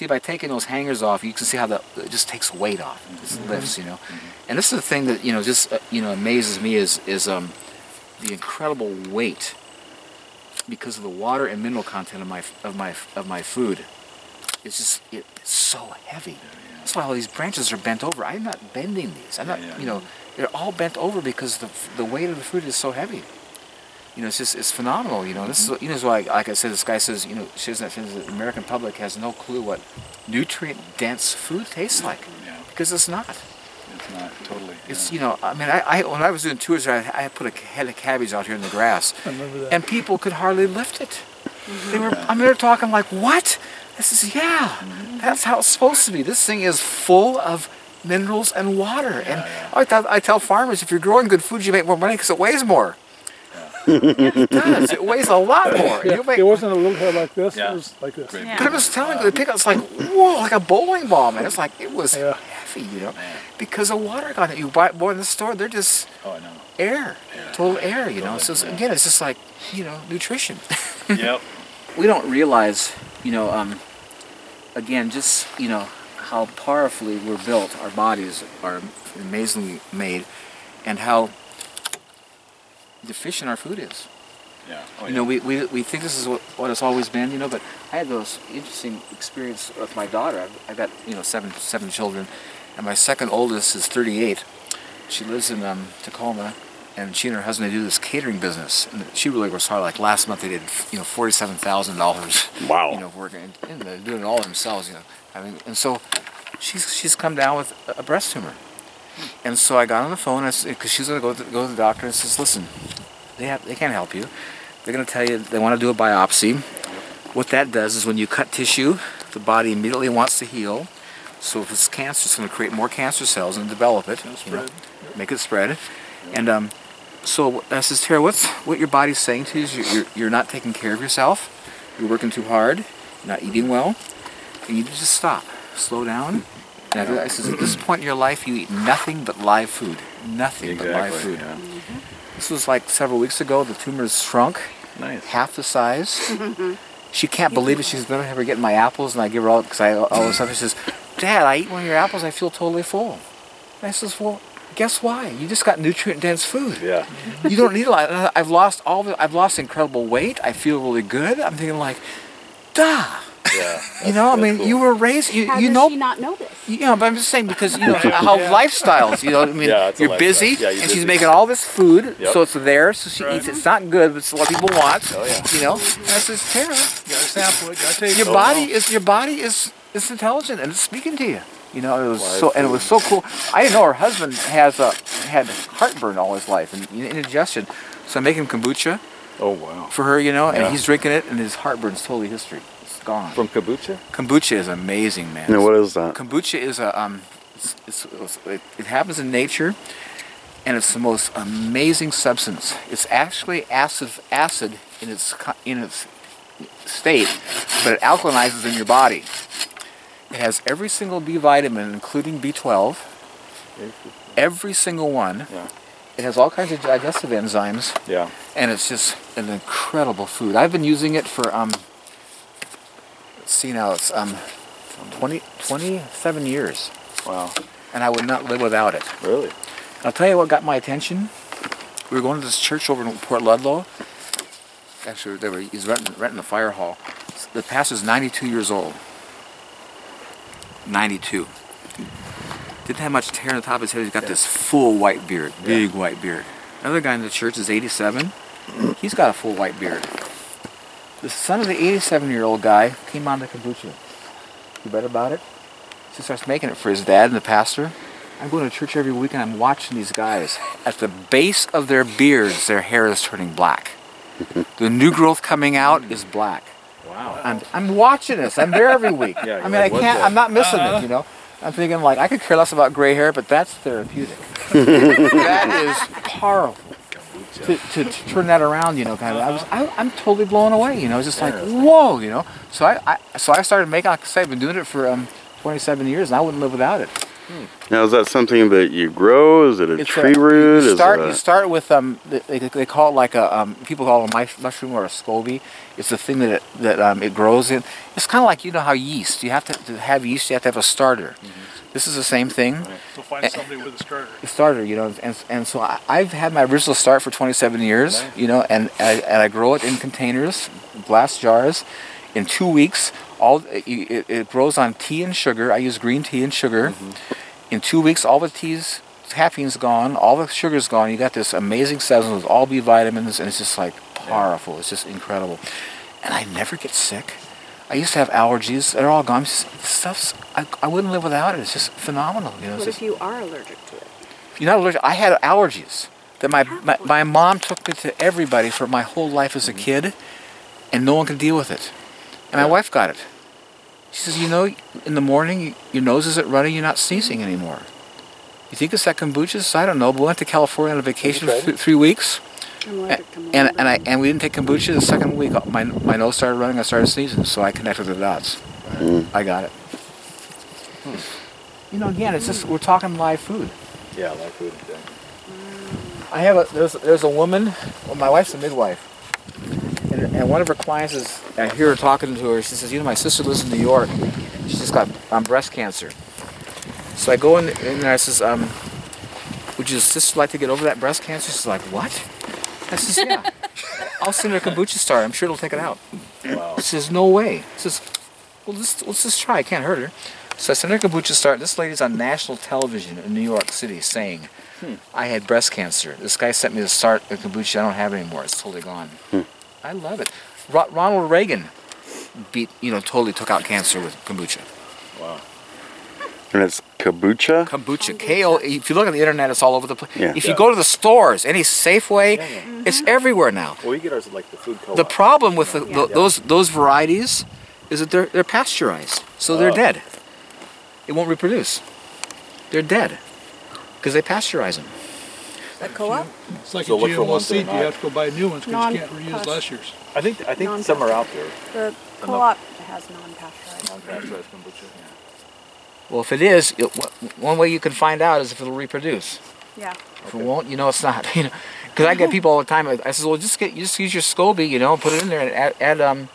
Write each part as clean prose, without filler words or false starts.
see, by taking those hangers off, you can see how it just takes weight off. It just lifts, you know. And this is the thing that, you know, just amazes me is the incredible weight because of the water and mineral content of my food. It's so heavy. That's why all these branches are bent over. I'm not bending these. I'm not, you know, they're all bent over because the weight of the food is so heavy. You know, it's phenomenal. You know, this is, you know, why, like I said, this guy says, you know, the American public has no clue what nutrient-dense food tastes like, because it's not. It's not totally. It's, you know, I mean, when I was doing tours, I put a head of cabbage out here in the grass, I remember that. and people could hardly lift it. They were, I mean, they're talking like, what? This is, that's how it's supposed to be. This thing is full of minerals and water. And I tell farmers, if you're growing good food, you make more money because it weighs more. It does. It weighs a lot more. It wasn't a little hair like this. It was like this. But I was telling you, the pickup was like, whoa, like a bowling ball, man. It's like, it was heavy, you know, because of water content. You buy more in the store, they're just air, total air, you know. So again, it's just like, you know, nutrition. Yep. We don't realize, you know, again, just, you know, how powerfully we're built. Our bodies are amazingly made, and how deficient our food is. You know, we think this is what it's always been, you know, but I had those interesting experience with my daughter. I've got, you know, seven children, and my second oldest is 38. She lives in Tacoma, and she and her husband, they do this catering business. And she really works hard. Like last month, they did, you know, $47,000. Wow. You know, working, and they're doing it all themselves, you know. I mean, and so she's come down with a breast tumor. And so I got on the phone, because she's going to go to the doctor, and says, listen, they can't help you. They're going to tell you they want to do a biopsy. What that does is when you cut tissue, the body immediately wants to heal. So if it's cancer, it's going to create more cancer cells and develop it, you know, make it spread. And so I says, Tara, what your body's saying to you is you're not taking care of yourself. You're working too hard. You're not eating well. You need to just stop, slow down. And I says, at this point in your life, you eat nothing but live food. Nothing but live food. Yeah. This was like several weeks ago. The tumor's shrunk, half the size. She can't believe it. She's never ever getting my apples, and I give her all, because all this stuff. She says, Dad, I eat one of your apples, I feel totally full. And I says, well, guess why? You just got nutrient-dense food. Yeah. You don't need a lot. I've lost incredible weight. I feel really good. I'm thinking like, duh. Yeah, you know, I mean, cool. You were raised, How you does know. she not know this? You know, but I'm just saying, because, you know, how lifestyles, you know, I mean, you're busy, and she's making all this food, so it's there, so she eats it. It's not good, but it's what people want, you know. And I says, Tara, You gotta sample it, gotta taste your body is intelligent, and it's speaking to you. You know, it was so cool. I didn't know her husband had heartburn all his life and indigestion, so I make him kombucha. Oh wow. For her, you know, and he's drinking it, and his heartburn's totally history. Gone. From kombucha? Kombucha is amazing, man. Now, what is that? Kombucha is it happens in nature, and it's the most amazing substance. It's actually acid in its state, but it alkalinizes in your body. It has every single B vitamin, including B12. Every single one. Yeah. It has all kinds of digestive enzymes. Yeah. And it's just an incredible food. I've been using it for see now, it's 27 years. Wow. And I would not live without it. Really? I'll tell you what got my attention. We were going to this church over in Port Ludlow. Actually, he's renting the fire hall. The pastor's 92 years old. 92. Didn't have much hair on the top of his head. He's got this full white beard, big white beard. Another guy in the church is 87. He's got a full white beard. The son of the 87-year-old guy came on to kombucha. You bet about it? He starts making it for his dad and the pastor. I'm going to church every week and I'm watching these guys. At the base of their beards, their hair is turning black. The new growth coming out is black. Wow. I'm watching this. I'm there every week. I mean, I'm not missing it, you know. I'm thinking like, I could care less about gray hair, but that's therapeutic. That is powerful. To turn that around, you know, kind of. I'm totally blown away, you know. It's just like, whoa, you know. So I started making, like I said, I've been doing it for 27 years, and I wouldn't live without it. Now, is that something that you grow? Is it a tree root? You start with they call it like a people call it a mushroom or a SCOBY. It's the thing that it grows in. It's kind of like, you know how yeast. You have to have yeast. You have to have a starter. This is the same thing. Right. So find somebody with a starter. A starter, you know, and so I've had my original start for 27 years, you know, and I grow it in containers, glass jars. In 2 weeks, it grows on tea and sugar. I use green tea and sugar. In 2 weeks, all the caffeine's gone, all the sugar's gone. You got this amazing substance with all B vitamins, and it's just like powerful. It's just incredible. And I never get sick. I used to have allergies. They're all gone. I wouldn't live without it. It's just phenomenal. You know, what if you are allergic to it? If you're not allergic, I had allergies that my mom took me to everybody for my whole life as a kid, and no one could deal with it. And my wife got it. She says, you know, in the morning, your nose isn't running, you're not sneezing anymore. You think it's that kombucha? So I don't know, but we went to California on a vacation for 3 weeks. And we didn't take kombucha. The second week, my nose started running, I started sneezing, so I connected the dots. I got it. You know, again, it's just, we're talking live food. Yeah, live food. I have there's a woman, well, my wife's a midwife. And one of her clients is, I hear her talking to her, she says, you know, my sister lives in New York. She's just got breast cancer. So I go in there, I says, would your sister like to get over that breast cancer? She's like, what? I says, yeah. I'll send her a kombucha starter. I'm sure it'll take it out. Wow. She says, no way. She says, well, let's just try. I can't hurt her. So I sent her a kombucha starter. This lady's on national television in New York City saying, I had breast cancer. This guy sent me to start a kombucha. I don't have it anymore. It's totally gone. I love it. Ronald Reagan totally took out cancer with kombucha. Wow. And it's kombucha? Kombucha. K-O. If you look on the internet, it's all over the place. If you go to the stores, any Safeway, it's everywhere now. Well, we get ours at like the food co-op. The problem with those varieties is that they're pasteurized, so they're dead. It won't reproduce. They're dead because they pasteurize them. The co-op? It's like a GMO seed. You have to go buy new ones because you can't reuse last year's. I think some are out there. The co-op has non-pasteurized. Non-pasteurized kombucha. Well, if it is, one way you can find out is if it'll reproduce. Yeah. If it won't, you know it's not. You know, because I get people all the time. I says, well, just use your SCOBY, you know, put it in there and add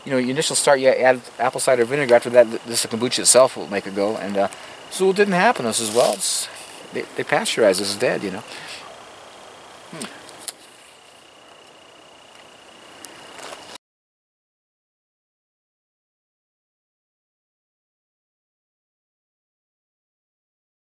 you know, your initial start. You add apple cider vinegar. After that, the kombucha itself will make it go. And so it didn't happen. I says, well, they pasteurize. It's dead, you know.